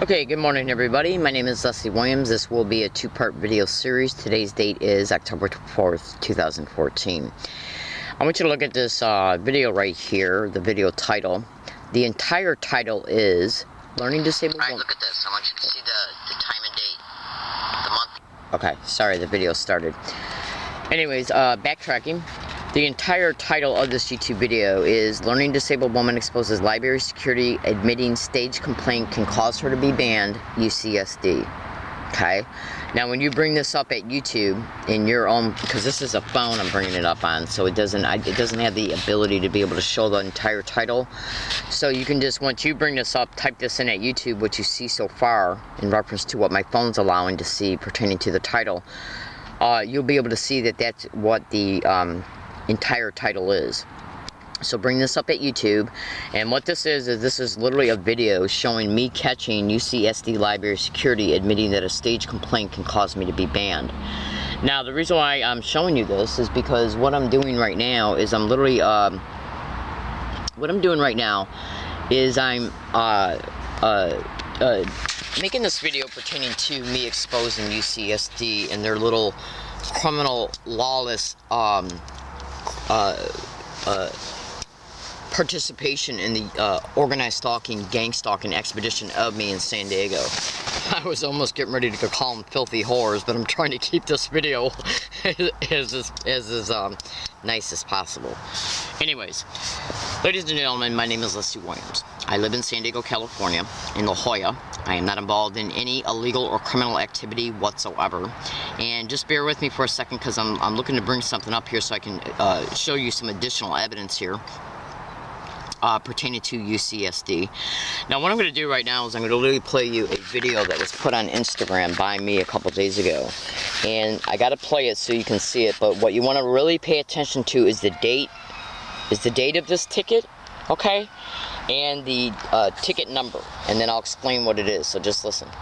Okay, good morning everybody. My name is Leslie Williams. This will be a two-part video series. Today's date is October 4th, 2014. I want you to look at this video right here, the video title. The entire title is Learning Disabled Women. Alright, look at this. I want you to see the time and date. The month. Okay, sorry, the video started. Anyways, backtracking. The entire title of this YouTube video is Learning Disabled Woman Exposes Library Security Admitting Stage Complaint Can Cause Her to Be Banned, UCSD. Okay? Now when you bring this up at YouTube in your own, because this is a phone I'm bringing it up on, so it doesn't have the ability to be able to show the entire title. So you can just, once you bring this up, type this in at YouTube, what you see so far in reference to what my phone's allowing to see pertaining to the title. You'll be able to see that that's what the entire title is. So bring this up at YouTube, and what this is this is literally a video showing me catching UCSD library security admitting that a stage complaint can cause me to be banned. Now the reason why I'm showing you this is because what I'm doing right now is I'm literally I'm making this video pertaining to me exposing UCSD and their little criminal lawless participation in the organized stalking, gang stalking expedition of me in San Diego. I was almost getting ready to call them filthy whores, but I'm trying to keep this video as nice as possible. Anyways, ladies and gentlemen, my name is Leslie Williams. I live in San Diego, California, in La Jolla. I am not involved in any illegal or criminal activity whatsoever. And just bear with me for a second, because I'm looking to bring something up here so I can show you some additional evidence here pertaining to UCSD. Now what I'm going to do right now is I'm going to literally play you a video that was put on Instagram by me a couple days ago. And I got to play it so you can see it, but what you want to really pay attention to is the date. Is the date of this ticket, okay? And the ticket number, and then I'll explain what it is, so just listen. Okay,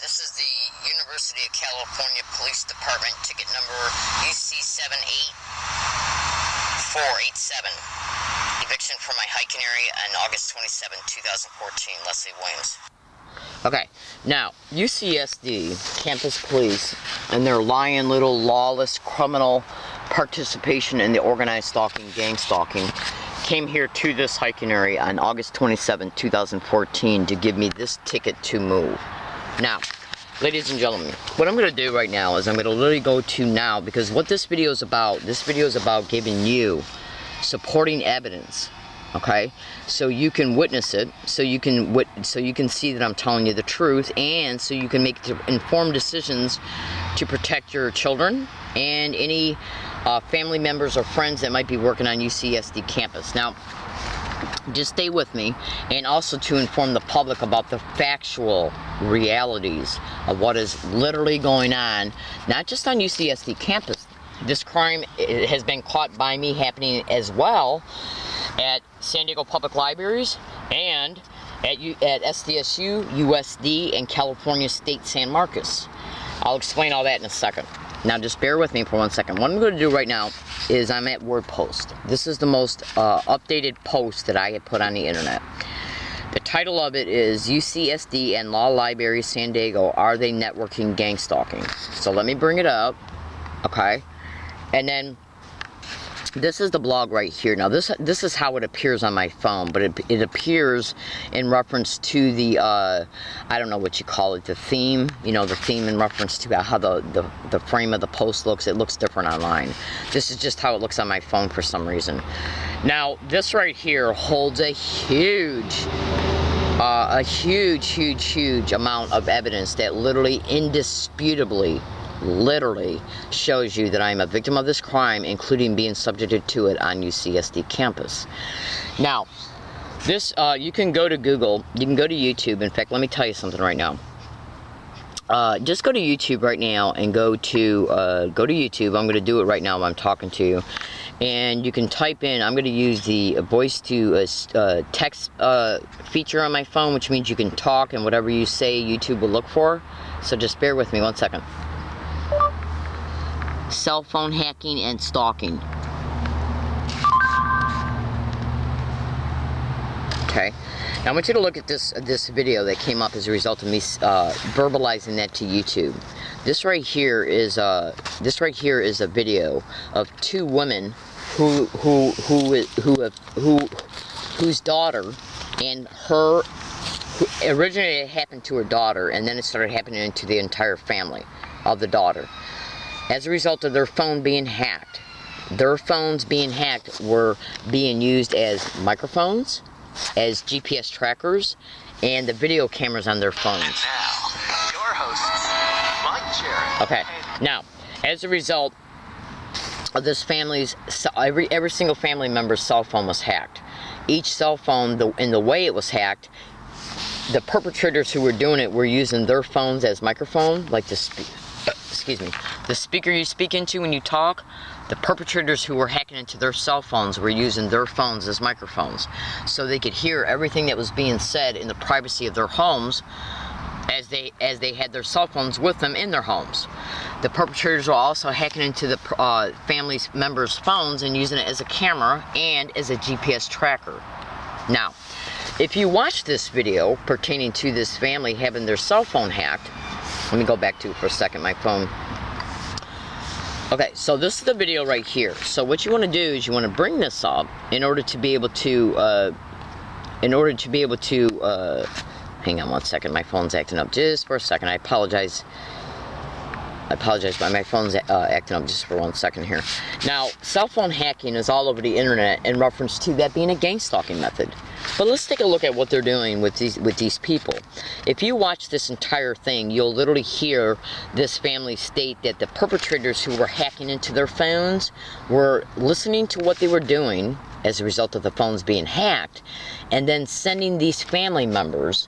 this is the University of California Police Department ticket number UC78487. Eviction from my hiking area on August 27, 2014. Leslie Williams. Okay, now, UCSD, Campus Police, and their lying little lawless criminal participation in the organized stalking, gang stalking, came here to this hiking area on August 27, 2014 to give me this ticket to move. Now, ladies and gentlemen, what I'm going to do right now is I'm going to literally go to now, because what this video is about giving you supporting evidence. Okay, so you can witness it, so you can see that I'm telling you the truth, and so you can make informed decisions to protect your children and any family members or friends that might be working on UCSD campus. Now, just stay with me, and also to inform the public about the factual realities of what is literally going on, not just on UCSD campus. This crime has been caught by me happening as well at San Diego Public Libraries and at SDSU, USD, and California State San Marcos. I'll explain all that in a second. Now just bear with me for 1 second. What I'm going to do right now is I'm at WordPost. This is the most updated post that I had put on the internet. The title of it is UCSD and Law Library San Diego, Are They Networking Gang Stalking? So let me bring it up, okay? And then this is the blog right here. Now this is how it appears on my phone, but it appears in reference to the I don't know what you call it, the theme, you know, the theme in reference to how the frame of the post looks. It looks different online. This is just how it looks on my phone for some reason. Now this right here holds a huge amount of evidence that literally indisputably shows you that I am a victim of this crime, including being subjected to it on UCSD campus. Now, this you can go to Google, you can go to YouTube. In fact, let me tell you something right now. Just go to YouTube right now and go to YouTube. I'm going to do it right now while I'm talking to you. And you can type in, I'm going to use the voice to text feature on my phone, which means you can talk, and whatever you say, YouTube will look for. So just bear with me 1 second. Cell phone hacking and stalking. Okay. Now I want you to look at this video that came up as a result of me verbalizing that to YouTube. This right here is a video of two women whose daughter and her. Originally it happened to her daughter, and then it started happening to the entire family of the daughter. As a result of their phone being hacked. Their phones being hacked were being used as microphones, as GPS trackers, and the video cameras on their phones. And now, your hosts, Mike Jarrett. Okay, now, as a result of this family's, every single family member's cell phone was hacked. Each cell phone, in the way it was hacked, the perpetrators who were doing it were using their phones as microphone, like the speaker you speak into when you talk. The perpetrators who were hacking into their cell phones were using their phones as microphones, so they could hear everything that was being said in the privacy of their homes, as they had their cell phones with them in their homes. The perpetrators were also hacking into the family members' phones and using it as a camera and as a GPS tracker. Now, if you watch this video pertaining to this family having their cell phone hacked, let me go back to it for a second, my phone. Okay, so this is the video right here. So what you want to do is you want to bring this up in order to be able to, hang on one second, my phone's acting up just for a second. I apologize, but my phone's acting up just for 1 second here. Now, cell phone hacking is all over the internet in reference to that being a gang stalking method. But let's take a look at what they're doing with these people. If you watch this entire thing, you'll literally hear this family state that the perpetrators who were hacking into their phones were listening to what they were doing as a result of the phones being hacked, and then sending these family members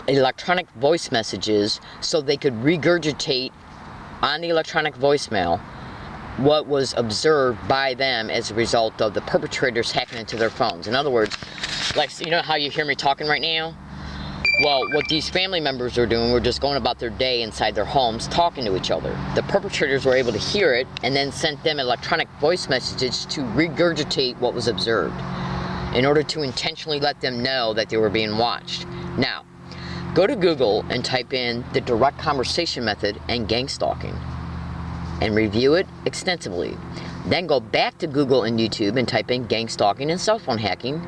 electronic voice messages so they could regurgitate on the electronic voicemail what was observed by them as a result of the perpetrators hacking into their phones. In other words, like, you know how you hear me talking right now? Well, what these family members are doing were just going about their day inside their homes talking to each other. The perpetrators were able to hear it and then sent them electronic voice messages to regurgitate what was observed in order to intentionally let them know that they were being watched. Now, go to Google and type in the direct conversation method and gang stalking and review it extensively. Then go back to Google and YouTube and type in gang stalking and cell phone hacking,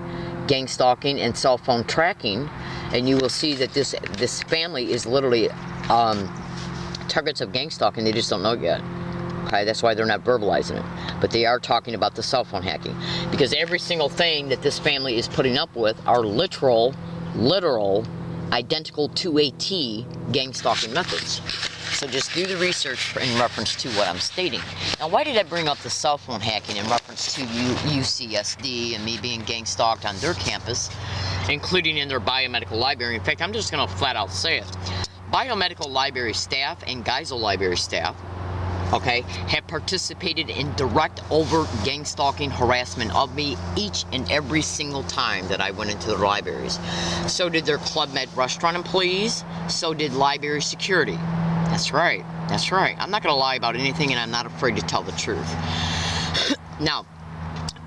gang stalking and cell phone tracking, and you will see that this family is literally targets of gang stalking. They just don't know it yet. Okay, that's why they're not verbalizing it. But they are talking about the cell phone hacking, because every single thing that this family is putting up with are literal, identical to a T gang stalking methods. So just do the research in reference to what I'm stating. Now, why did I bring up the cell phone hacking in reference to UCSD and me being gang stalked on their campus, including in their biomedical library? In fact, I'm just going to flat out say it. Biomedical library staff and Geisel library staff, okay, have participated in direct overt gang stalking harassment of me each and every single time that I went into the libraries. So did their Club Med restaurant employees, so did library security. That's right, that's right. I'm not going to lie about anything, and I'm not afraid to tell the truth. Now,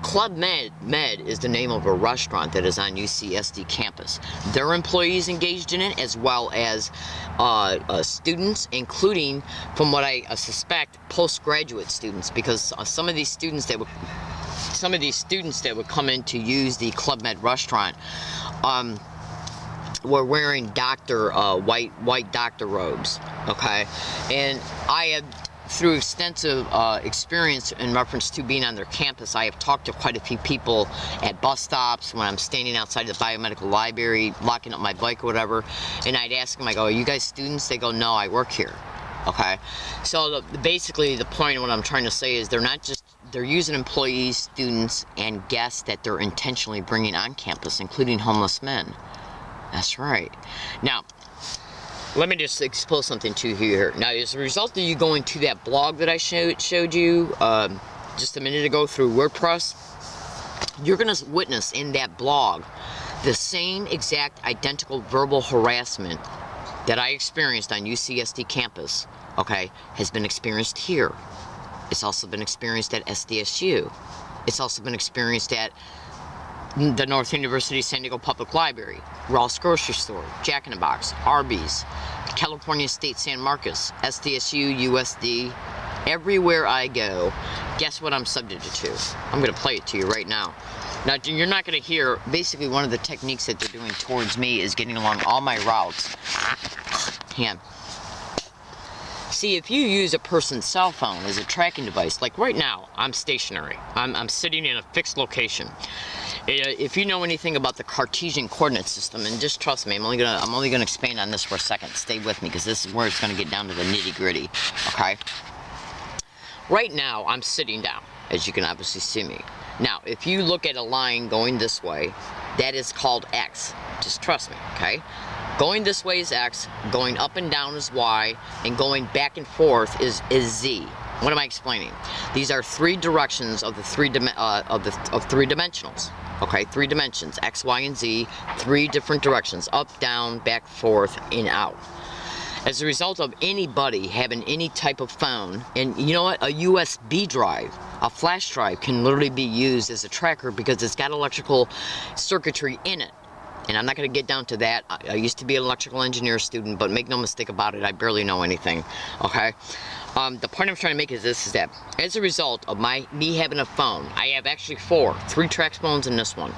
Club Med is the name of a restaurant that is on UCSD campus. Their employees engaged in it, as well as students, including, from what I suspect, postgraduate students, because some of these students that would come in to use the Club Med restaurant were wearing white doctor robes. Okay, and I have, through extensive experience in reference to being on their campus, I have talked to quite a few people at bus stops when I'm standing outside the biomedical library, locking up my bike or whatever, and I'd ask them, I go, are you guys students? They go, no, I work here. Okay, so basically the point of what I'm trying to say is they're using employees, students, and guests that they're intentionally bringing on campus, including homeless men. That's right. Now, let me just expose something to you here. Now, as a result of you going to that blog that I showed you just a minute ago through WordPress, you're going to witness in that blog the same exact identical verbal harassment that I experienced on UCSD campus, okay, has been experienced here. It's also been experienced at SDSU. It's also been experienced at the North University San Diego Public Library, Ross Grocery Store, Jack in the Box, Arby's, California State San Marcos, SDSU, USD. Everywhere I go, guess what I'm subjected to? I'm going to play it to you right now. Now, you're not going to hear, basically one of the techniques that they're doing towards me is getting along all my routes. See, if you use a person's cell phone as a tracking device, like right now, I'm stationary. I'm sitting in a fixed location. If you know anything about the Cartesian coordinate system, and just trust me, I'm only gonna expand on this for a second. Stay with me, because this is where it's gonna get down to the nitty-gritty. Okay. Right now, I'm sitting down, as you can obviously see me. Now, if you look at a line going this way, that is called X. Just trust me, okay? Going this way is X, going up and down is Y, and going back and forth is Z. What am I explaining? These are three directions of the three dimensionals. Okay, 3 dimensions, X, Y, and Z, 3 different directions, up, down, back, forth, in, out. As a result of anybody having any type of phone, and you know what, a USB drive, a flash drive can literally be used as a tracker because it's got electrical circuitry in it. And I'm not going to get down to that. I used to be an electrical engineer student, but make no mistake about it, I barely know anything, okay? The point I'm trying to make is this, is that as a result of me having a phone, I have actually 3 track phones in this one.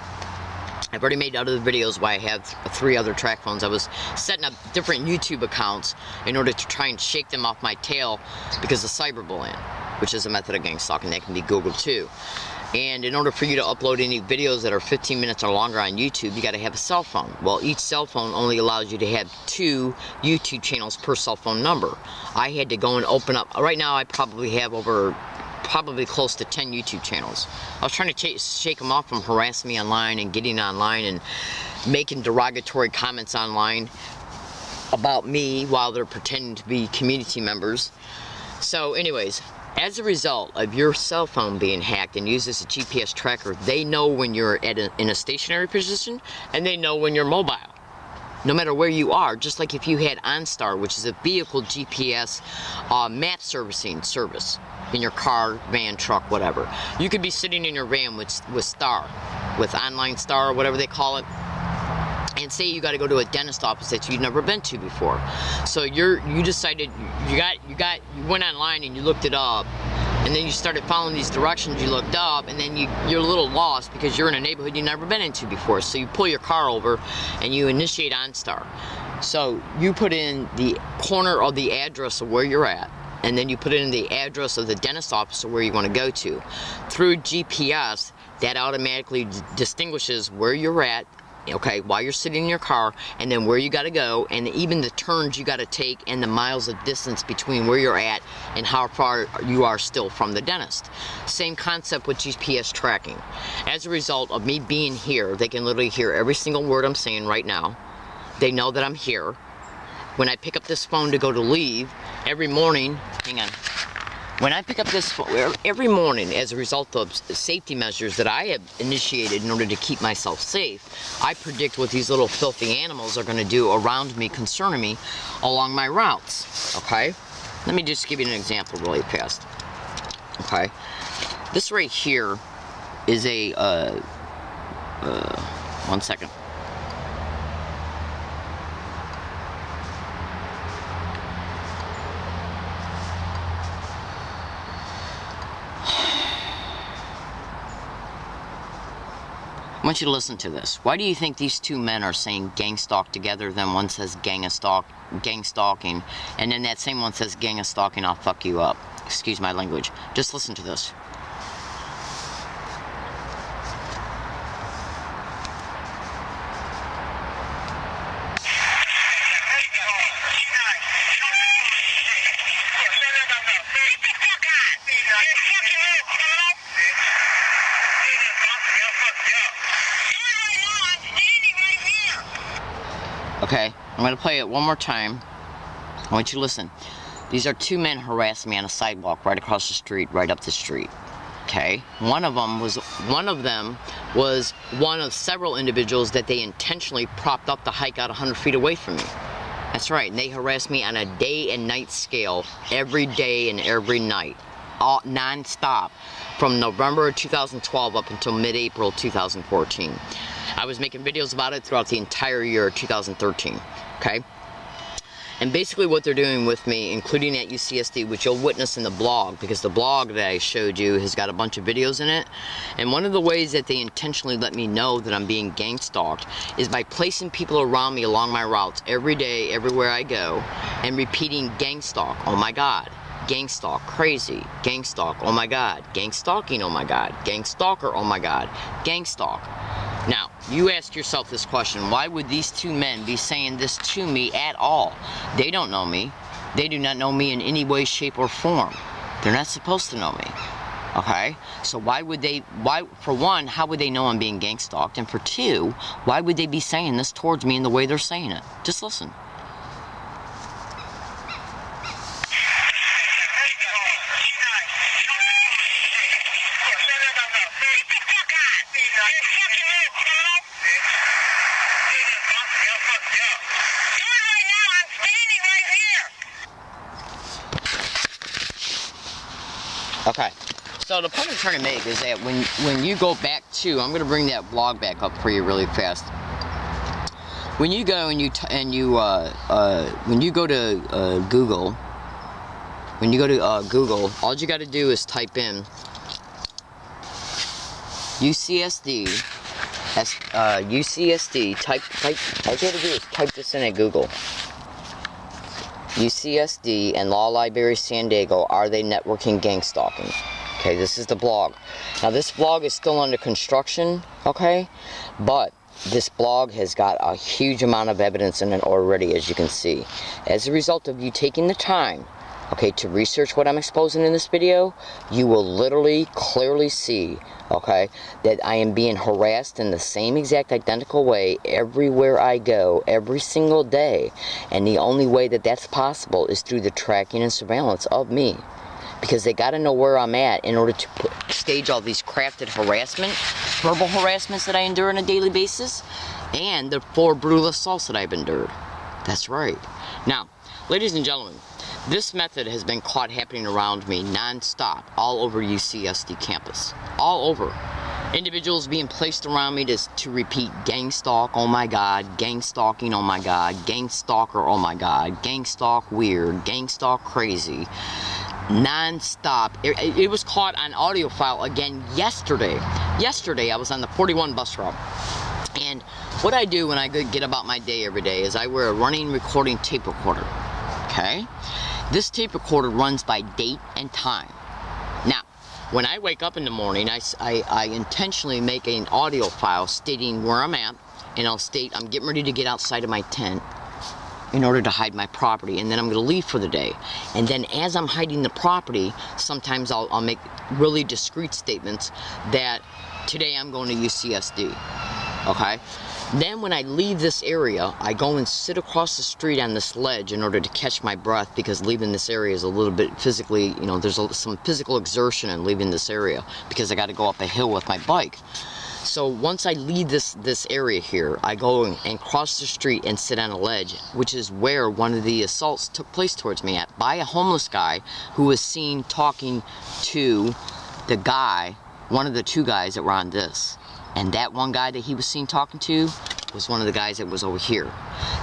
I've already made other videos why I have 3 other track phones. I was setting up different YouTube accounts in order to try and shake them off my tail because of cyberbullying, which is a method of gang stalking that can be Googled too. And in order for you to upload any videos that are 15 minutes or longer on YouTube, you got to have a cell phone. Well, each cell phone only allows you to have 2 YouTube channels per cell phone number. I had to go and open up. Right now, I probably have probably close to 10 YouTube channels. I was trying to shake them off from harassing me online and getting online and making derogatory comments online about me while they're pretending to be community members. So anyways, as a result of your cell phone being hacked and used as a GPS tracker, they know when you're in a stationary position, and they know when you're mobile. No matter where you are, just like if you had OnStar, which is a vehicle GPS map servicing service in your car, van, truck, whatever. You could be sitting in your van with Star, with Online Star, or whatever they call it, and say you got to go to a dentist office that you've never been to before. So you decided you went online and you looked it up, and then you started following these directions you looked up, and then you're a little lost because you're in a neighborhood you've never been into before. So you pull your car over and you initiate OnStar. So you put in the corner of the address of where you're at, and then you put in the address of the dentist office or where you want to go to. Through GPS, that automatically distinguishes where you're at, okay, while you're sitting in your car, and then where you got to go, and even the turns you got to take, and the miles of distance between where you're at and how far you are still from the dentist. Same concept with GPS tracking. As a result of me being here, they can literally hear every single word I'm saying right now. They know that I'm here. When I pick up this phone to go to leave, every morning, hang on. When I pick up this phone, every morning, as a result of safety measures that I have initiated in order to keep myself safe, I predict what these little filthy animals are going to do around me, concerning me, along my routes, okay? Let me just give you an example really fast, okay? This right here is a, one second. I want you to listen to this. Why do you think these 2 men are saying gang stalk together, then one says gang stalking, and then that same one says gang of stalking, I'll fuck you up? Excuse my language. Just listen to this. Okay, I'm going to play it one more time. I want you to listen. These are 2 men harassing me on a sidewalk right across the street, right up the street. Okay, one of them was one of several individuals that they intentionally propped up to hike out 100 feet away from me. That's right, and they harassed me on a day and night scale every day and every night. non-stop from November of 2012 up until mid-April 2014. I was making videos about it throughout the entire year of 2013, okay? And basically what they're doing with me, including at UCSD, which you'll witness in the blog, because the blog that I showed you has got a bunch of videos in it, and one of the ways that they intentionally let me know that I'm being gang stalked is by placing people around me along my routes every day, everywhere I go, and repeating gang stalk, oh my god, gang stalk, crazy, gang stalk, oh my god, gang stalking, oh my god, gang stalker, oh my god, gang stalk. Now, you ask yourself this question, why would these two men be saying this to me at all? They don't know me. They do not know me in any way, shape, or form. They're not supposed to know me. Okay? So for one, how would they know I'm being gang stalked? And for two, why would they be saying this towards me in the way they're saying it? Just listen. Okay, so the point I'm trying to make is that when you go back to, I'm going to bring that blog back up for you really fast. When you go and when you go to Google, all you got to do is type in UCSD. UCSD. All you got to do is type this in at Google. UCSD and Law Library San Diego, are they networking gang stalking? Okay, this is the blog. Now this blog is still under construction, okay? But this blog has got a huge amount of evidence in it already, as you can see. As a result of you taking the time, okay, to research what I'm exposing in this video, you will literally clearly see, okay, that I am being harassed in the same exact identical way everywhere I go, every single day. And the only way that that's possible is through the tracking and surveillance of me. Because they got to know where I'm at in order to stage all these crafted harassment, verbal harassments that I endure on a daily basis, and the 4 brutal assaults that I've endured. That's right. Now, ladies and gentlemen, this method has been caught happening around me non-stop all over UCSD campus. All over. Individuals being placed around me to repeat gang stalk, oh my god, gang stalking, oh my god, gang stalker, oh my god, gang stalk weird, gang stalk crazy. Non-stop. It was caught on audio file again yesterday. Yesterday I was on the 41 bus route. And what I do when I get about my day every day is I wear a running recording tape recorder. Okay? This tape recorder runs by date and time. Now, when I wake up in the morning, I intentionally make an audio file stating where I'm at, and I'll state I'm getting ready to get outside of my tent in order to hide my property, and then I'm going to leave for the day. And then as I'm hiding the property, sometimes I'll make really discreet statements that today I'm going to UCSD. Okay? Then when I leave this area, I go and sit across the street on this ledge in order to catch my breath, because leaving this area is a little bit physically, you know, there's some physical exertion in leaving this area because I got to go up a hill with my bike. So once I leave this area here, I go and cross the street and sit on a ledge, which is where one of the assaults took place towards me at, by a homeless guy who was seen talking to the guy, one of the 2 guys that were on this. And that one guy that he was seen talking to was one of the guys that was over here.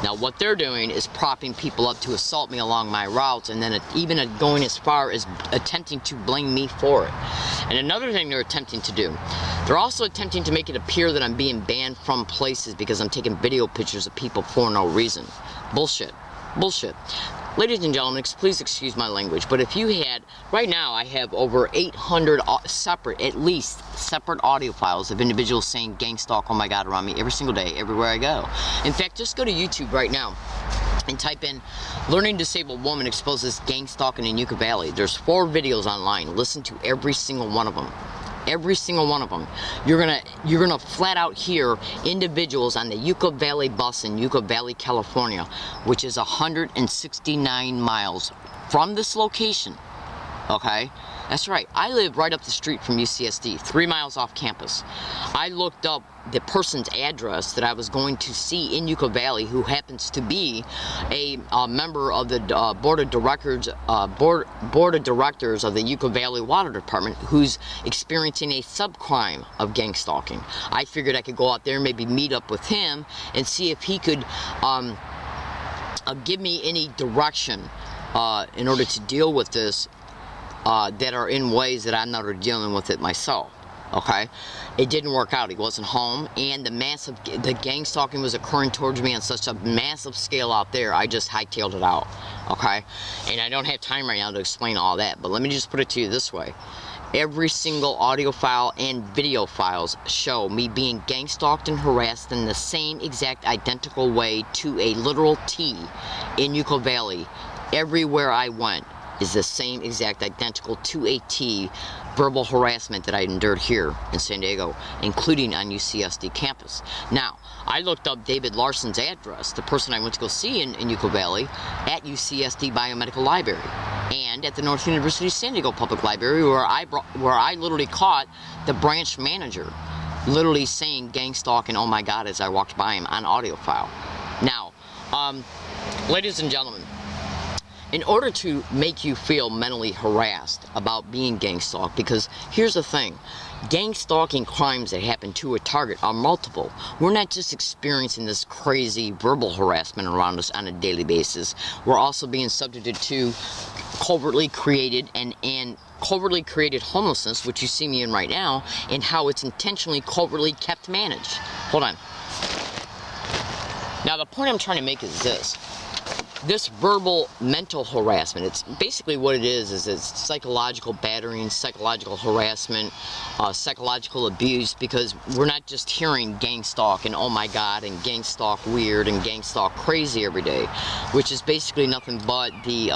Now what they're doing is propping people up to assault me along my routes, and then even going as far as attempting to blame me for it. And another thing they're attempting to do, they're also attempting to make it appear that I'm being banned from places because I'm taking video pictures of people for no reason. Bullshit. Bullshit. Ladies and gentlemen, please excuse my language, but if you had, right now I have over 800 at least separate audio files of individuals saying gang stalk, oh my god, around me every single day, everywhere I go. In fact, just go to YouTube right now and type in learning disabled woman exposes gang stalking in Yucca Valley. There's 4 videos online. Listen to every single one of them. Every single one of them. You're gonna flat out hear individuals on the Yucca Valley bus in Yucca Valley, California, which is 169 miles from this location, okay, That's right. I live right up the street from UCSD, 3 miles off campus. I looked up the person's address that I was going to see in Yucca Valley, who happens to be a member of the board of directors of the Yucca Valley Water Department, who's experiencing a subcrime of gang stalking. I figured I could go out there and maybe meet up with him and see if he could give me any direction in order to deal with this that are in ways that I'm not dealing with it myself. Okay, it didn't work out. He wasn't home, and the gang stalking was occurring towards me on such a massive scale out there. I just hightailed it out. Okay, and I don't have time right now to explain all that, but let me just put it to you this way. Every single audio file and video files show me being gang stalked and harassed in the same exact identical way to a literal T in Yucca Valley. Everywhere I went is the same exact identical to a T verbal harassment that I endured here in San Diego, including on UCSD campus. Now, I looked up David Larson's address, the person I went to go see in Yucca Valley, at UCSD Biomedical Library and at the North University San Diego Public Library, where I literally caught the branch manager literally saying gang stalk and oh my God as I walked by him on audio file. Now, ladies and gentlemen, in order to make you feel mentally harassed about being gang stalked, because here's the thing, gang stalking crimes that happen to a target are multiple. We're not just experiencing this crazy verbal harassment around us on a daily basis. We're also being subjected to covertly created and covertly created homelessness, which you see me in right now, and how it's intentionally covertly kept managed. Hold on. Now the point I'm trying to make is this verbal mental harassment, it's basically what it is it's psychological battering, psychological harassment, psychological abuse, because we're not just hearing gang stalk and oh my God and gang stalk weird and gang stalk crazy every day, which is basically nothing but the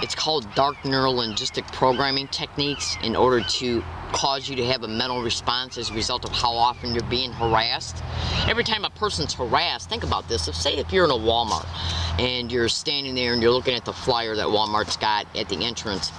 it's called dark neurolinguistic programming techniques in order to cause you to have a mental response as a result of how often you're being harassed. Every time a person's harassed, think about this. Say if you're in a Walmart and you're standing there and you're looking at the flyer that Walmart's got at the entrance,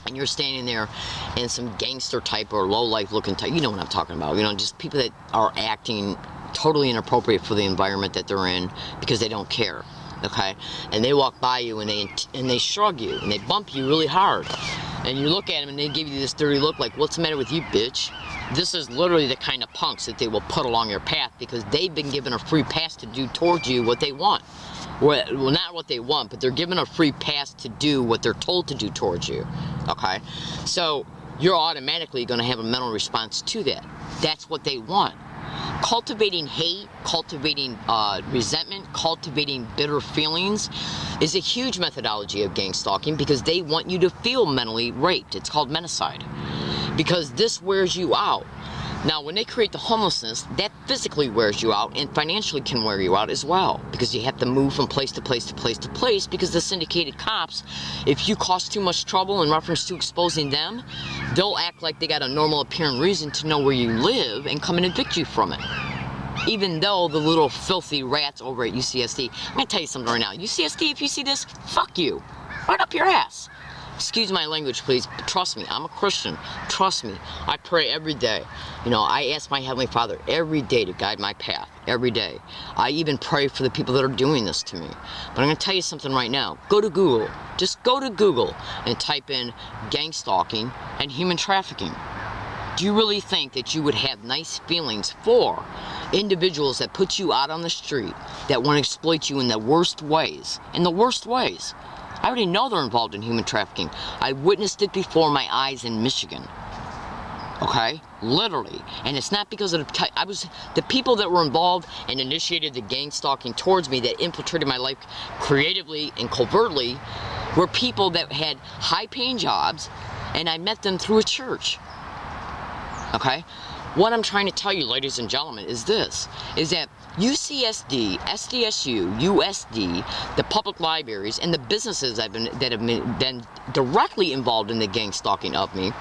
and you're standing there and some gangster type or low-life looking type, you know what I'm talking about, you know, just people that are acting totally inappropriate for the environment that they're in because they don't care. Okay, and they walk by you and they shrug you and they bump you really hard, and you look at them and they give you this dirty look like, what's the matter with you, bitch? This is literally the kind of punks that they will put along your path because they've been given a free pass to do towards you what they want. Well, not what they want, but they're given a free pass to do what they're told to do towards you. Okay, so you're automatically going to have a mental response to that. That's what they want. Cultivating hate, cultivating resentment, cultivating bitter feelings is a huge methodology of gang stalking because they want you to feel mentally raped. It's called menticide because this wears you out. Now, when they create the homelessness, that physically wears you out and financially can wear you out as well because you have to move from place to place to place to place because the syndicated cops, if you cause too much trouble in reference to exposing them, they'll act like they got a normal appearing reason to know where you live and come and evict you from it. Even though the little filthy rats over at UCSD, I'm going to tell you something right now. UCSD, if you see this, fuck you. Right up your ass. Excuse my language, please, but trust me, I'm a Christian. Trust me, I pray every day. You know, I ask my Heavenly Father every day to guide my path, every day. I even pray for the people that are doing this to me. But I'm going to tell you something right now. Go to Google. Just go to Google and type in gang stalking and human trafficking. Do you really think that you would have nice feelings for individuals that put you out on the street that want to exploit you in the worst ways? In the worst ways. I already know they're involved in human trafficking. I witnessed it before my eyes in Michigan. Okay? Literally. And it's not because of the people that were involved and initiated the gang stalking towards me that infiltrated my life creatively and covertly were people that had high-paying jobs, and I met them through a church. Okay? What I'm trying to tell you, ladies and gentlemen, is this, is that UCSD, SDSU, USD, the public libraries, and the businesses that have been directly involved in the gang stalking of me,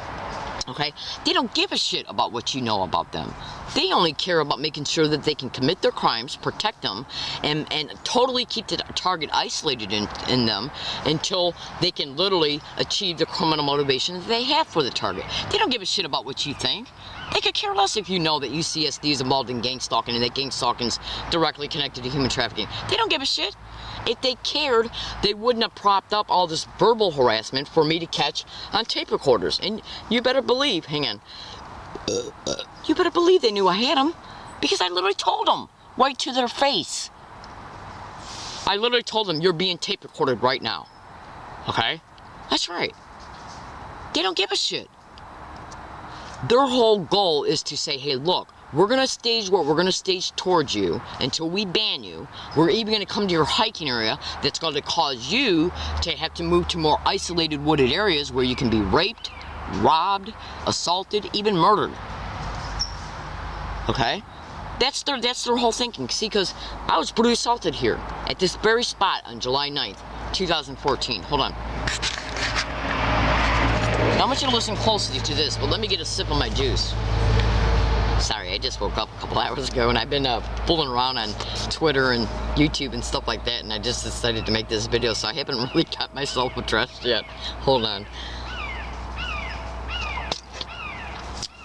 Okay? They don't give a shit about what you know about them. They only care about making sure that they can commit their crimes, protect them, and totally keep the target isolated in them until they can literally achieve the criminal motivation that they have for the target. They don't give a shit about what you think. They could care less if you know that UCSD is involved in gang stalking and that gang stalking is directly connected to human trafficking. They don't give a shit. If they cared, they wouldn't have propped up all this verbal harassment for me to catch on tape recorders. And you better believe, hang on, you better believe they knew I had them, because I literally told them right to their face. I literally told them, you're being tape recorded right now. Okay? That's right. They don't give a shit. Their whole goal is to say, hey, look, we're going to stage what we're going to stage towards you until we ban you. We're even going to come to your hiking area that's going to cause you to have to move to more isolated wooded areas where you can be raped, robbed, assaulted, even murdered. Okay? That's their whole thinking. See, because I was brutally assaulted here at this very spot on July 9th, 2014. Hold on. Now I want you to listen closely to this, but let me get a sip of my juice. Sorry, I just woke up a couple hours ago and I've been fooling around on Twitter and YouTube and stuff like that, and I just decided to make this video, so I haven't really got myself addressed yet. Hold on.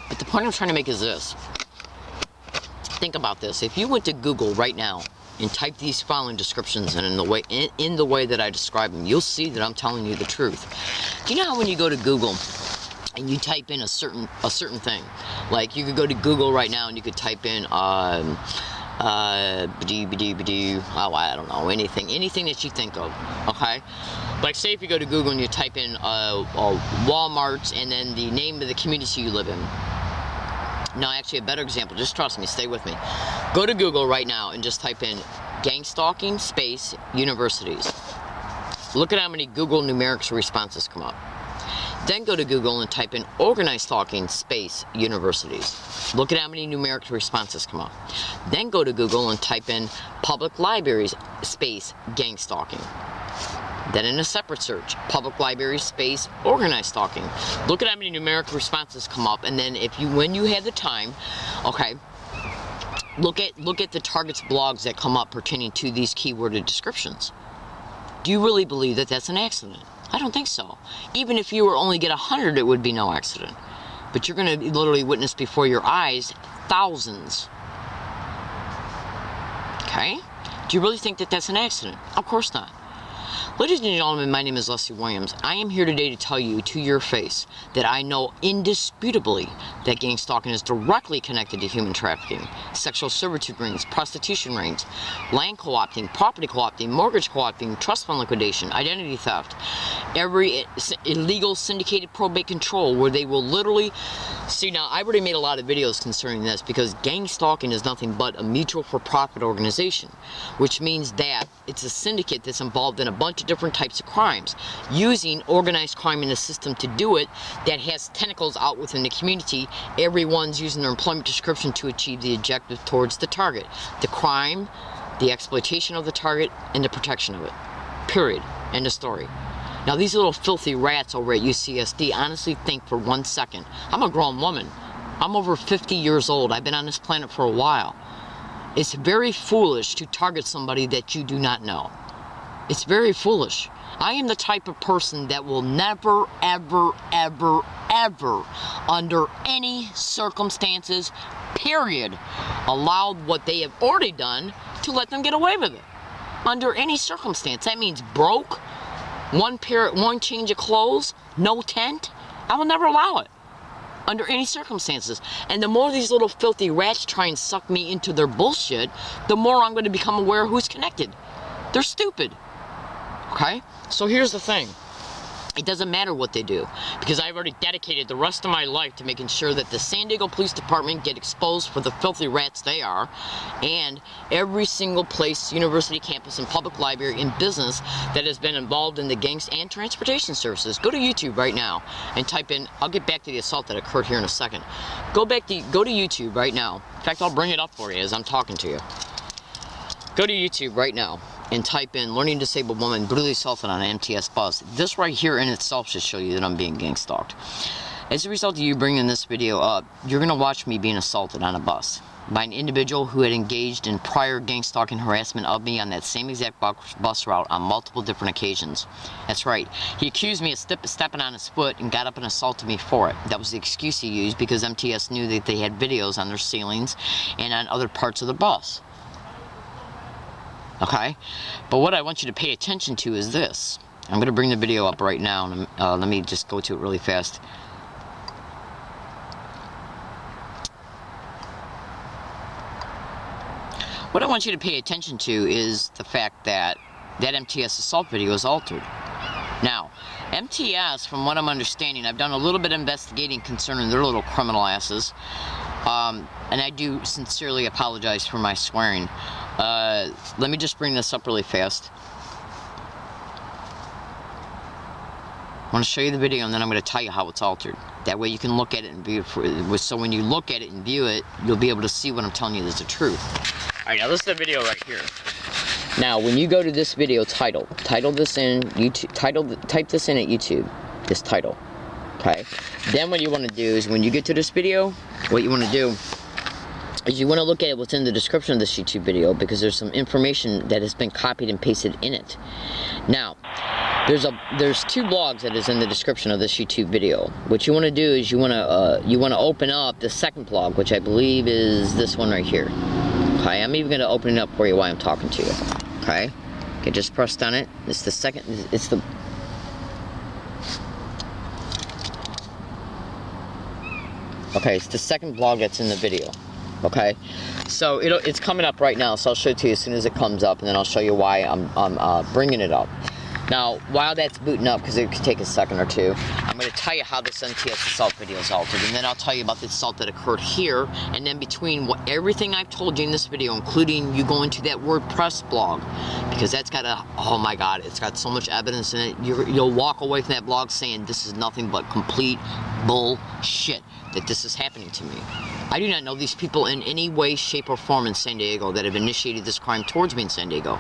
But the point I'm trying to make is this. Think about this. If you went to Google right now and type these following descriptions in the way that I describe them, you'll see that I'm telling you the truth. Do you know how when you go to Google and you type in a certain thing, like you could go to Google right now and you could type in I don't know, anything that you think of, okay? Like say if you go to Google and you type in Walmart and then the name of the community you live in. No, actually a better example, just trust me, stay with me. Go to Google right now and just type in gang stalking space universities. Look at how many Google numerics responses come up. Then go to Google and type in organized stalking space universities. Look at how many numeric responses come up. Then go to Google and type in public libraries space gang stalking. Then in a separate search, public libraries space organized stalking. Look at how many numeric responses come up, and then when you have the time, okay, look at the target's blogs that come up pertaining to these keyworded descriptions. Do you really believe that that's an accident? I don't think so. Even if you were only get 100, it would be no accident. But you're going to literally witness before your eyes thousands. Okay? Do you really think that that's an accident? Of course not. Ladies and gentlemen, my name is Leslie Williams. I am here today to tell you to your face that I know indisputably that gang stalking is directly connected to human trafficking, sexual servitude rings, prostitution rings, land co-opting, property co-opting, mortgage co-opting, trust fund liquidation, identity theft, every illegal syndicated probate control where they will literally... See, now, I already made a lot of videos concerning this because gang stalking is nothing but a mutual for-profit organization, which means that it's a syndicate that's involved in a bunch of different types of crimes, using organized crime in the system to do it, that has tentacles out within the community. Everyone's using their employment description to achieve the objective towards the target. The crime, the exploitation of the target, and the protection of it. Period. End of story. Now these little filthy rats over at UCSD honestly think for 1 second. I'm a grown woman. I'm over 50 years old. I've been on this planet for a while. It's very foolish to target somebody that you do not know. It's very foolish. I am the type of person that will never, ever, ever, ever, under any circumstances, period, allow what they have already done to let them get away with it. Under any circumstance. That means broke, one change of clothes, no tent. I will never allow it. Under any circumstances. And the more these little filthy rats try and suck me into their bullshit, the more I'm going to become aware of who's connected. They're stupid. Okay? So here's the thing. It doesn't matter what they do, because I've already dedicated the rest of my life to making sure that the San Diego Police Department get exposed for the filthy rats they are, and every single place, university campus and public library and business that has been involved in the gangs and transportation services. Go to YouTube right now and type in, I'll get back to the assault that occurred here in a second. Go to YouTube right now. In fact, I'll bring it up for you as I'm talking to you. Go to YouTube right now and type in learning disabled woman brutally assaulted on an MTS bus. This right here in itself should show you that I'm being gang stalked. As a result of you bringing this video up, you're going to watch me being assaulted on a bus by an individual who had engaged in prior gang stalking harassment of me on that same exact bus route on multiple different occasions. That's right. He accused me of stepping on his foot and got up and assaulted me for it. That was the excuse he used because MTS knew that they had videos on their ceilings and on other parts of the bus. Okay? But what I want you to pay attention to is this. I'm going to bring the video up right now, and let me just go to it really fast. What I want you to pay attention to is the fact that that MTS assault video is altered. Now, MTS, from what I'm understanding, I've done a little bit of investigating concerning their little criminal asses, and I do sincerely apologize for my swearing. Let me just bring this up really fast. I want to show you the video, and then I'm going to tell you how it's altered. That way you can look at it and view it. So when you look at it and view it, you'll be able to see what I'm telling you is the truth. Alright, now this is the video right here. Now, when you go to this video title this in YouTube, type this in at YouTube, this title, okay? Then what you want to do is when you get to this video, what you want to do is you want to look at what's in the description of this YouTube video, because there's some information that has been copied and pasted in it. Now, there's two blogs that is in the description of this YouTube video. What you want to do is you want to open up the second blog, which I believe is this one right here. Okay, I'm even going to open it up for you while I'm talking to you. Okay, just press on it. It's the second. It's the. Okay, it's the second blog that's in the video. Okay, so it's coming up right now. So I'll show it to you as soon as it comes up, and then I'll show you why I'm bringing it up. Now, while that's booting up, because it could take a second or two, I'm going to tell you how this MTS assault video is altered, and then I'll tell you about the assault that occurred here, and then between everything I've told you in this video, including you going to that WordPress blog, because that's got oh my God, it's got so much evidence in it, you'll walk away from that blog saying this is nothing but complete bullshit, that this is happening to me. I do not know these people in any way, shape, or form in San Diego that have initiated this crime towards me in San Diego.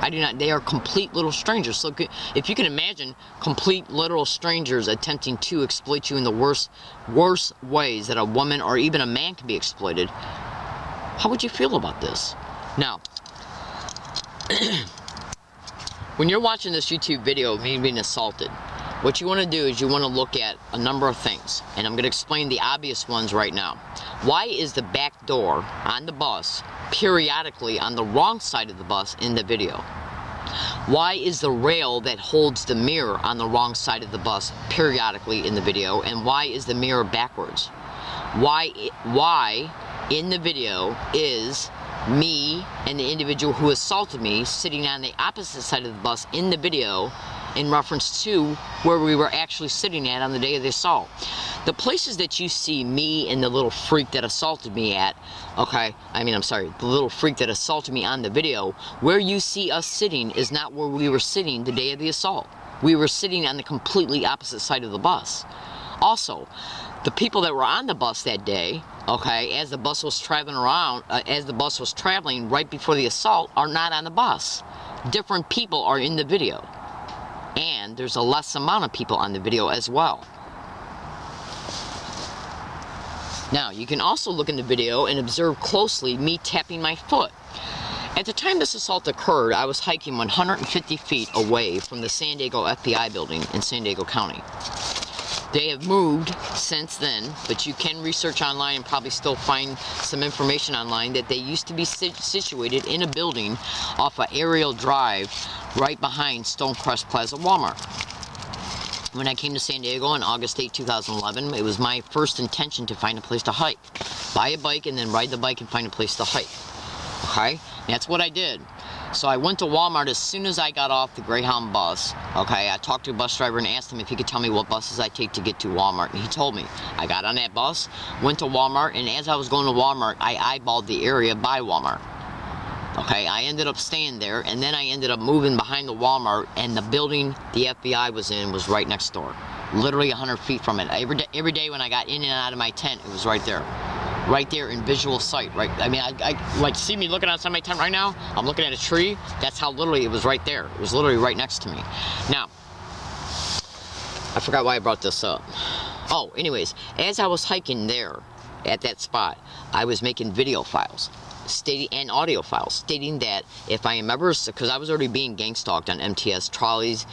I do not. They are complete little strangers. So if you can imagine complete literal strangers attempting to exploit you in the worst ways that a woman or even a man can be exploited, how would you feel about this? Now, when you're watching this YouTube video of me being assaulted, what you want to do is you want to look at a number of things, and I'm going to explain the obvious ones right now. Why is the back door on the bus periodically on the wrong side of the bus in the video? Why is the rail that holds the mirror on the wrong side of the bus periodically in the video? And why is the mirror backwards? Why in the video is me and the individual who assaulted me sitting on the opposite side of the bus in the video in reference to where we were actually sitting at on the day of the assault? The places that you see me and the little freak that assaulted me at, okay, the little freak that assaulted me on the video, where you see us sitting is not where we were sitting the day of the assault. We were sitting on the completely opposite side of the bus. Also, the people that were on the bus that day, okay, as the bus was traveling right before the assault, are not on the bus. Different people are in the video. And there's a less amount of people on the video as well. Now, you can also look in the video and observe closely me tapping my foot. At the time this assault occurred, I was hiking 150 feet away from the San Diego FBI building in San Diego County. They have moved since then, but you can research online and probably still find some information online that they used to be situated in a building off of Ariel Drive right behind Stonecrest Plaza Walmart. When I came to San Diego on August 8, 2011, it was my first intention to find a place to hike. Buy a bike and then ride the bike and find a place to hike. Okay? That's what I did. So I went to Walmart as soon as I got off the Greyhound bus. Okay, I talked to a bus driver and asked him if he could tell me what buses I take to get to Walmart, and he told me. I got on that bus, went to Walmart, and as I was going to Walmart, I eyeballed the area by Walmart. Okay, I ended up staying there, and then I ended up moving behind the Walmart, and the building the FBI was in was right next door. Literally 100 feet from it. Every day when I got in and out of my tent, it was right there. Right there in visual sight, right? I mean, I like, see me looking outside my tent right now? I'm looking at a tree. That's how literally it was right there. It was literally right next to me. Now, I forgot why I brought this up. Oh, anyways, as I was hiking there at that spot, I was making video files stating and audio files stating that if I am ever, because I was already being gang stalked on MTS trolleys,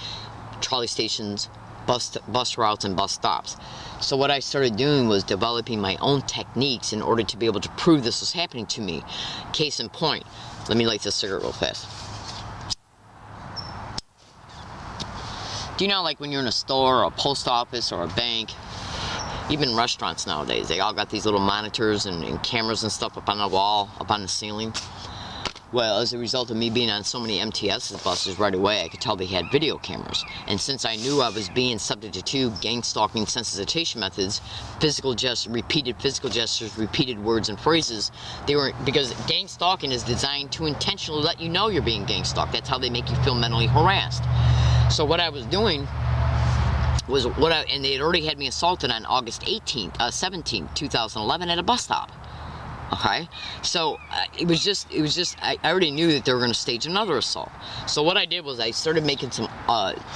trolley stations, bus routes, and bus stops. So what I started doing was developing my own techniques in order to be able to prove this was happening to me. Case in point, let me light this cigarette real fast. Do you know, like when you're in a store or a post office or a bank, even restaurants nowadays, they all got these little monitors and cameras and stuff up on the wall, up on the ceiling? Well, as a result of me being on so many MTS buses right away, I could tell they had video cameras. And since I knew I was being subject to 2 gang stalking sensitization methods, repeated physical gestures, repeated words and phrases, because gang stalking is designed to intentionally let you know you're being gang stalked. That's how they make you feel mentally harassed. So what I was doing was and they had already had me assaulted on August 17th, 2011 at a bus stop. Okay, so it was just I already knew that they were going to stage another assault. So what I did was I started making some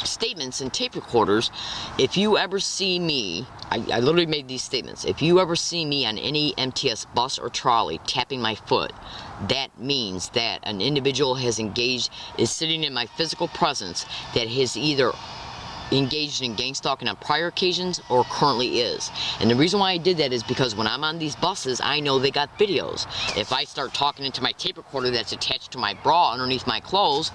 statements and tape recorders. If you ever see me, I literally made these statements. If you ever see me on any MTS bus or trolley tapping my foot, that means that an individual is sitting in my physical presence that has either engaged in gang stalking on prior occasions or currently is. And the reason why I did that is because when I'm on these buses, I know they got videos. If I start talking into my tape recorder that's attached to my bra underneath my clothes,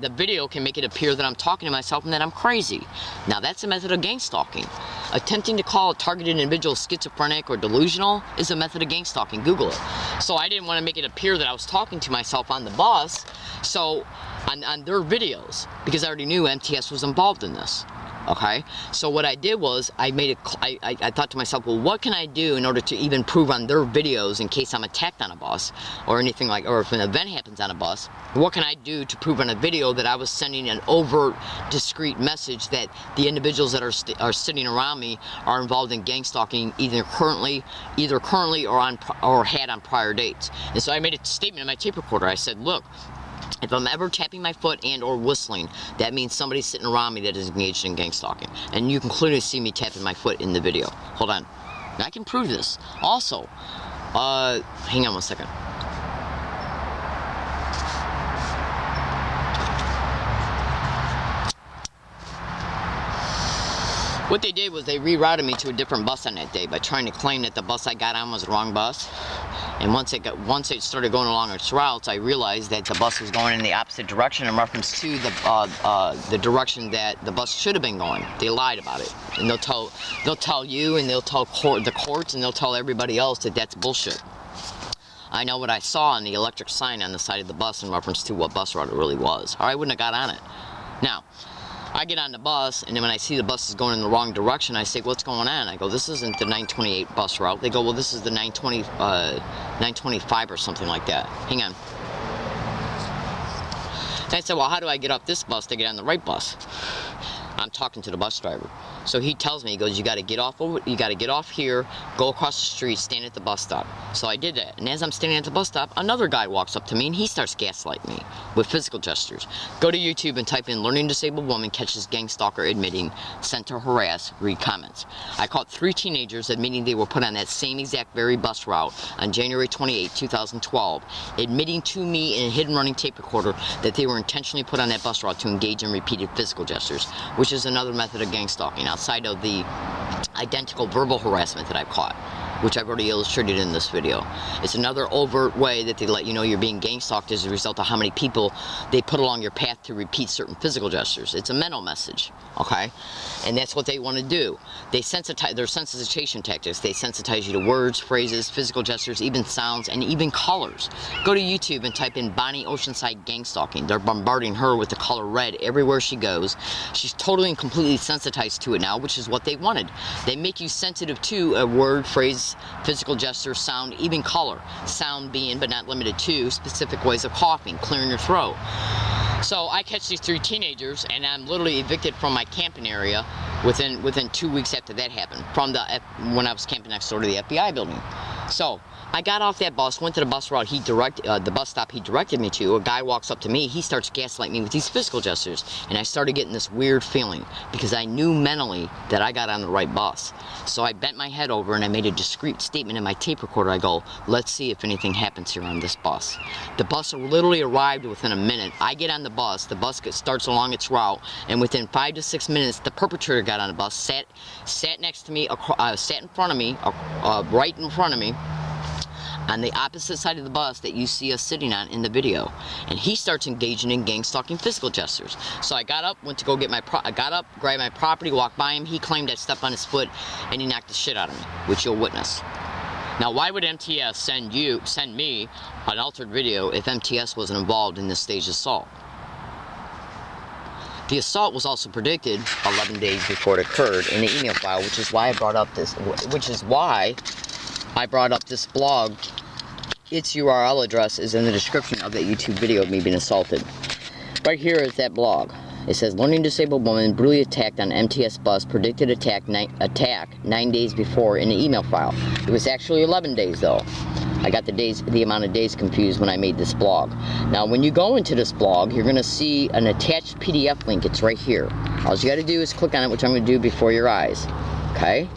the video can make it appear that I'm talking to myself and that I'm crazy. Now that's a method of gang stalking. Attempting to call a targeted individual schizophrenic or delusional is a method of gang stalking. Google it. So I didn't want to make it appear that I was talking to myself on the bus, so on their videos, because I already knew MTS was involved in this. Okay, so what I did was I thought to myself, well, what can I do in order to even prove on their videos in case I'm attacked on a bus or anything or if an event happens on a bus, what can I do to prove on a video that I was sending an overt, discreet message that the individuals that are sitting around me are involved in gang stalking either currently or had on prior dates. And so I made a statement in my tape recorder. I said, look, if I'm ever tapping my foot and or whistling, that means somebody's sitting around me that is engaged in gang stalking. And you can clearly see me tapping my foot in the video. Hold on. And I can prove this. Also, hang on one second. What they did was they rerouted me to a different bus on that day by trying to claim that the bus I got on was the wrong bus. And once it started going along its routes, I realized that the bus was going in the opposite direction in reference to the direction that the bus should have been going. They lied about it, and they'll tell you, and they'll tell the courts, and they'll tell everybody else that that's bullshit. I know what I saw on the electric sign on the side of the bus in reference to what bus route it really was, or I wouldn't have got on it. Now, I get on the bus, and then when I see the bus is going in the wrong direction, I say, what's going on? I go, this isn't the 928 bus route. They go, well, this is the 925 or something like that. Hang on. And I said, well, how do I get off this bus to get on the right bus? I'm talking to the bus driver. So he tells me, he goes, you got to get off here, go across the street, stand at the bus stop. So I did that. And as I'm standing at the bus stop, another guy walks up to me and he starts gaslighting me with physical gestures. Go to YouTube and type in learning disabled woman catches gang stalker admitting sent to harass, read comments. I caught 3 teenagers admitting they were put on that same exact very bus route on January 28, 2012, admitting to me in a hidden running tape recorder that they were intentionally put on that bus route to engage in repeated physical gestures, which is another method of gang stalking outside of the identical verbal harassment that I've caught, which I've already illustrated in this video. It's another overt way that they let you know you're being gang stalked as a result of how many people they put along your path to repeat certain physical gestures. It's a mental message, okay? And that's what they want to do. They sensitize, their sensitization tactics. They sensitize you to words, phrases, physical gestures, even sounds, and even colors. Go to YouTube and type in Bonnie Oceanside gang stalking. They're bombarding her with the color red everywhere she goes. She's totally and completely sensitized to it now, which is what they wanted. They make you sensitive to a word, phrase, physical gesture, sound, even color. Sound being, but not limited to, specific ways of coughing, clearing your throat. So I catch these 3 teenagers, and I'm literally evicted from my camping area within 2 weeks after that happened, from when I was camping next door to the FBI building. So I got off that bus, went to the bus route the bus stop he directed me to. A guy walks up to me, he starts gaslighting me with these physical gestures, and I started getting this weird feeling because I knew mentally that I got on the right bus. So I bent my head over and I made a discreet statement in my tape recorder. I go, let's see if anything happens here on this bus. The bus literally arrived within a minute. I get on the bus starts along its route, and within 5 to 6 minutes, the perpetrator got on the bus, sat next to me, sat in front of me, right in front of me, on the opposite side of the bus that you see us sitting on in the video, and he starts engaging in gang stalking physical gestures. So I got up, went to go get grabbed my property, walked by him. He claimed I stepped on his foot, and he knocked the shit out of me, which you'll witness. Now, why would MTS send me an altered video if MTS wasn't involved in this staged assault? The assault was also predicted 11 days before it occurred in the email file, which is why I brought up this blog. Its URL address is in the description of that YouTube video of me being assaulted. Right here is that blog. It says, learning disabled woman brutally attacked on MTS bus, predicted attack 9 days before in the email file. It was actually 11 days though. I got the amount of days confused when I made this blog. Now when you go into this blog, you're going to see an attached PDF link. It's right here. All you got to do is click on it, which I'm going to do before your eyes. Okay?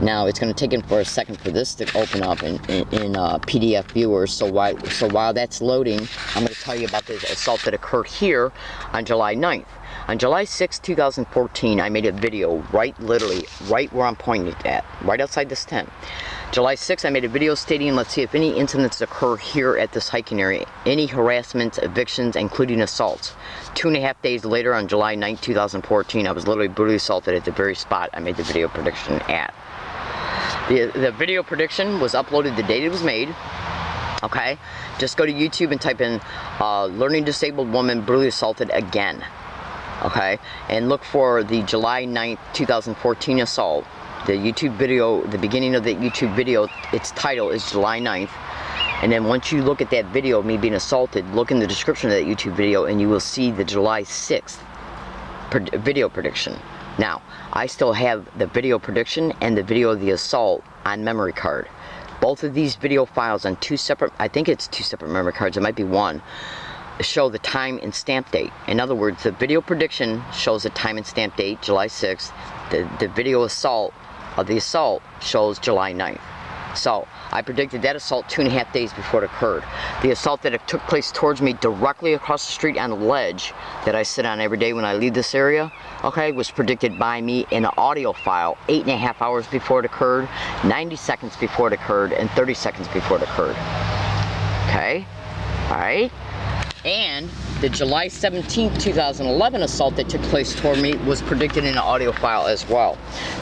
Now it's going to take for a second for this to open up in PDF viewer. So while that's loading, I'm going to tell you about the assault that occurred here on July 9th. On July 6, 2014, I made a video literally right where I'm pointing at, right outside this tent. July 6th, I made a video stating, let's see if any incidents occur here at this hiking area. Any harassments, evictions, including assaults. 2.5 days later, on July 9th, 2014, I was literally brutally assaulted at the very spot I made the video prediction at. The video prediction was uploaded the date it was made. Okay, just go to YouTube and type in learning disabled woman brutally assaulted again. Okay, and look for the July 9th, 2014 assault. The YouTube video, the beginning of the YouTube video, its title is July 9th. And then once you look at that video of me being assaulted, look in the description of that YouTube video and you will see the July 6th video prediction. Now, I still have the video prediction and the video of the assault on memory card. Both of these video files on I think it's two separate memory cards, it might be one, show the time and stamp date. In other words, the video prediction shows the time and stamp date, July 6th. The video assault of the assault shows July 9th. So, I predicted that assault 2.5 days before it occurred. The assault that took place towards me directly across the street on a ledge that I sit on every day when I leave this area, okay, was predicted by me in an audio file 8.5 hours before it occurred, 90 seconds before it occurred, and 30 seconds before it occurred. Okay? Alright? And the July 17th, 2011 assault that took place toward me was predicted in an audio file as well.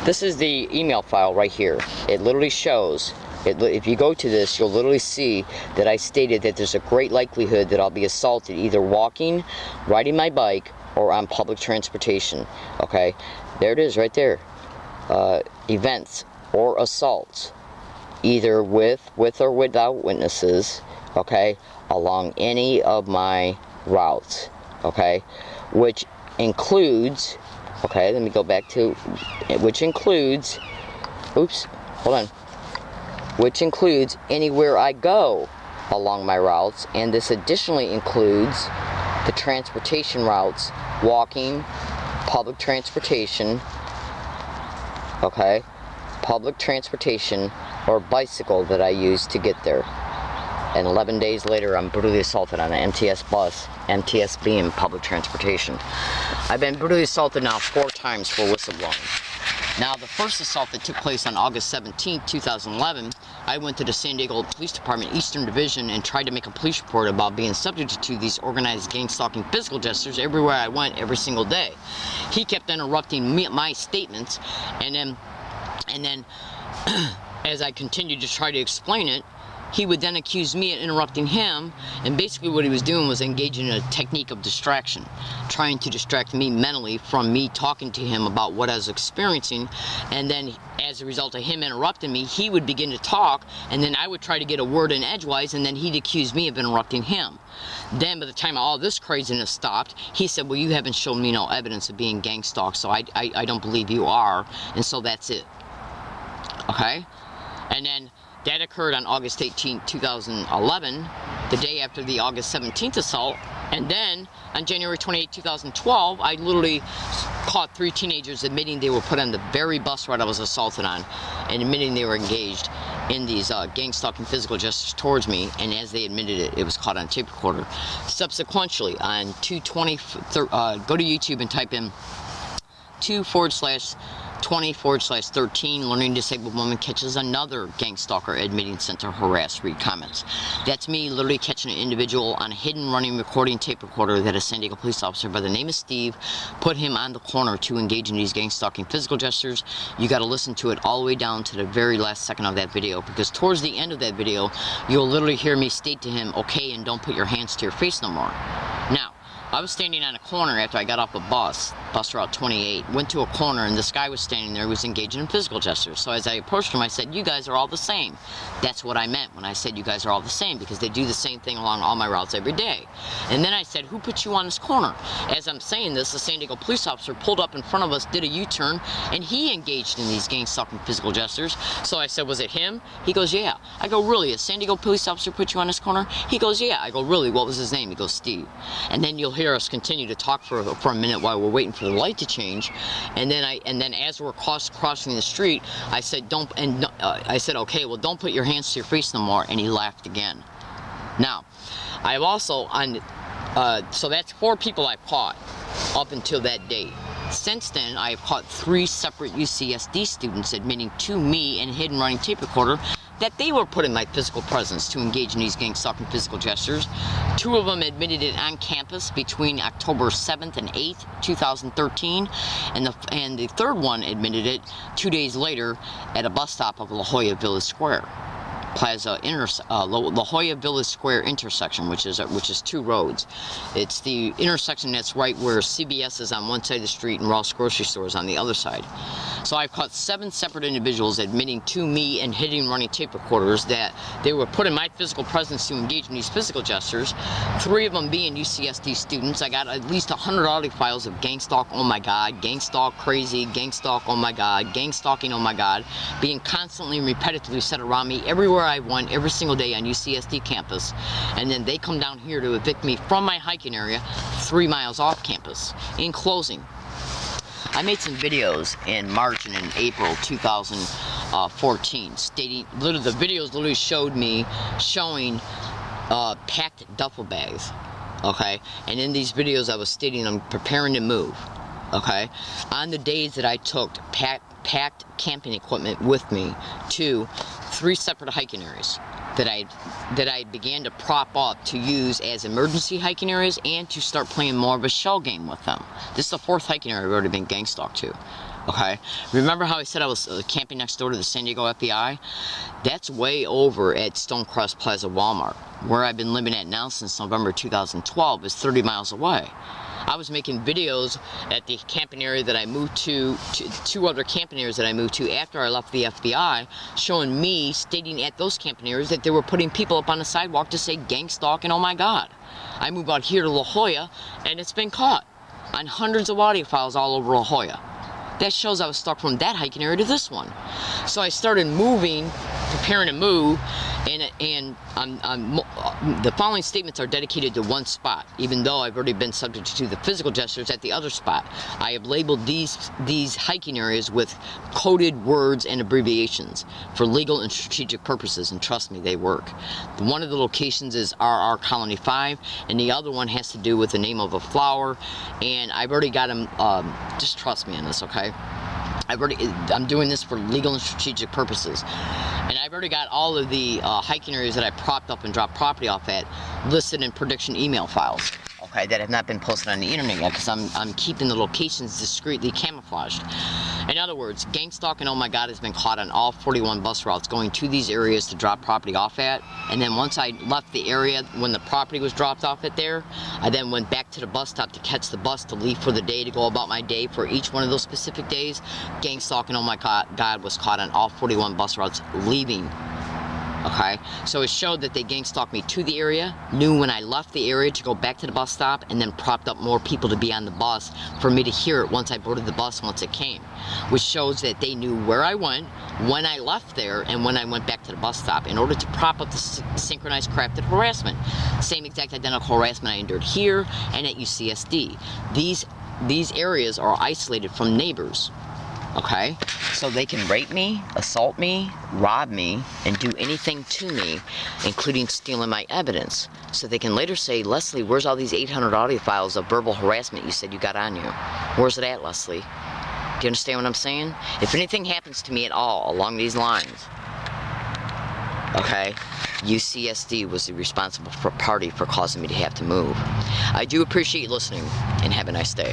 This is the email file right here. It literally shows, if you go to this, you'll literally see that I stated that there's a great likelihood that I'll be assaulted either walking, riding my bike, or on public transportation. Okay, there it is right there. Events or assaults, either with or without witnesses, okay, along any of my routes, okay, which includes, okay, let me go back to, which includes, which includes anywhere I go along my routes, and this additionally includes the transportation routes, walking, public transportation, okay, public transportation, or bicycle that I use to get there. And 11 days later, I'm brutally assaulted on an MTS bus, MTS being public transportation. I've been brutally assaulted now 4 times for whistleblowing. Now, the first assault that took place on August 17, 2011, I went to the San Diego Police Department Eastern Division and tried to make a police report about being subject to these organized gang stalking physical gestures everywhere I went every single day. He kept interrupting my statements, and then as I continued to try to explain it, he would then accuse me of interrupting him, and basically what he was doing was engaging in a technique of distraction, trying to distract me mentally from me talking to him about what I was experiencing, and then as a result of him interrupting me, he would begin to talk, and then I would try to get a word in edgewise, and then he'd accuse me of interrupting him. Then by the time all this craziness stopped, he said, well, you haven't shown me no evidence of being gang stalked, so I don't believe you are, and so that's it. Okay? And then That occurred on August 18, 2011, the day after the August 17th assault. And then on January 28, 2012, I literally caught 3 teenagers admitting they were put on the very bus ride I was assaulted on, and admitting they were engaged in these gang stalking physical gestures towards me. And as they admitted it, it was caught on tape recorder. Subsequently, on 220, go to YouTube and type in 2/20/13 learning disabled woman catches another gang stalker admitting sent to harass. Read comments. That's me literally catching an individual on a hidden running recording tape recorder that a San Diego police officer by the name of Steve put him on the corner to engage in these gang stalking physical gestures. You got to listen to it all the way down to the very last second of that video, because towards the end of that video you'll literally hear me state to him, okay, and don't put your hands to your face no more. Now, I was standing on a corner after I got off a bus route 28, went to a corner, and this guy was standing there, was engaging in physical gestures. So as I approached him, I said, you guys are all the same. That's what I meant when I said you guys are all the same, because they do the same thing along all my routes every day. And then I said, who put you on this corner? As I'm saying this, the San Diego police officer pulled up in front of us, did a U-turn, and he engaged in these gang stalking physical gestures. So I said, was it him? He goes, yeah. I go, really? A San Diego police officer put you on this corner? He goes, yeah. I go, really? What was his name? He goes, Steve. And then you'll hear us continue to talk for a minute while we're waiting for the light to change. And then as we're crossing the street, I said, I said, okay, well, don't put your hands to your face no more. And he laughed again. Now, I've also so that's 4 people I've caught up until that date. Since then, I have caught 3 separate UCSD students admitting to me and hidden running tape recorder that they were put in my physical presence to engage in these gang stalking physical gestures. 2 of them admitted it on campus between October 7th and 8th, 2013, and the third one admitted it 2 days later at a bus stop of La Jolla Village Square Plaza La Jolla Village Square intersection, which is 2 roads. It's the intersection that's right where CBS is on one side of the street and Ross Grocery Store is on the other side. So I've caught 7 separate individuals admitting to me and hitting running tape recorders that they were put in my physical presence to engage in these physical gestures. 3 of them being UCSD students. I got at least 100 audio files of gang stalk, oh my god, gang stalk crazy, gang stalk, oh my god, gang stalking, oh my god, being constantly and repetitively said around me everywhere I went, every single day on UCSD campus. And then they come down here to evict me from my hiking area 3 miles off campus. In closing, I made some videos in March and in April 2014 stating, the videos literally showed me showing packed duffel bags, okay? And in these videos I was stating I'm preparing to move, okay? On the days that I took packed camping equipment with me to 3 separate hiking areas that I began to prop up to use as emergency hiking areas and to start playing more of a shell game with them. This is the 4th hiking area I've already been gang stalked to. Okay, remember how I said I was camping next door to the San Diego FBI? That's way over at Stonecrest Plaza Walmart. Where I've been living at now since November 2012 is 30 miles away. I was making videos at the camping area that I moved to 2 other camping areas that I moved to after I left the FBI, showing me stating at those camping areas that they were putting people up on the sidewalk to say gang stalk and oh my god. I moved out here to La Jolla and it's been caught on hundreds of audio files all over La Jolla. That shows I was stuck from that hiking area to this one. So I started moving, preparing to move, and the following statements are dedicated to one spot, even though I've already been subject to the physical gestures at the other spot. I have labeled these hiking areas with coded words and abbreviations for legal and strategic purposes, and trust me, they work. One of the locations is RR Colony 5, and the other one has to do with the name of a flower, and I've already got them, just trust me on this, okay? I'm doing this for legal and strategic purposes. And I've already got all of the hiking areas that I propped up and dropped property off at listed in prediction email files, okay, that have not been posted on the internet yet because I'm keeping the locations discreetly camouflaged. In other words, gang stalking, oh my god, has been caught on all 41 bus routes going to these areas to drop property off at. And then once I left the area when the property was dropped off at there, I then went back to the bus stop to catch the bus to leave for the day, to go about my day for each one of those specific days. Gang stalking, oh my god, was caught on all 41 bus routes leaving Okay, so it showed that they gang stalked me to the area, knew when I left the area to go back to the bus stop, and then propped up more people to be on the bus for me to hear it once I boarded the bus once it came, which shows that they knew where I went, when I left there, and when I went back to the bus stop in order to prop up the synchronized crafted harassment. Same exact identical harassment I endured here and at UCSD. These areas are isolated from neighbors. Okay, so they can rape me, assault me, rob me, and do anything to me, including stealing my evidence. So they can later say, Leslie, where's all these 800 audio files of verbal harassment you said you got on you? Where's it at, Leslie? Do you understand what I'm saying? If anything happens to me at all along these lines, okay, UCSD was the responsible party for causing me to have to move. I do appreciate you listening, and have a nice day.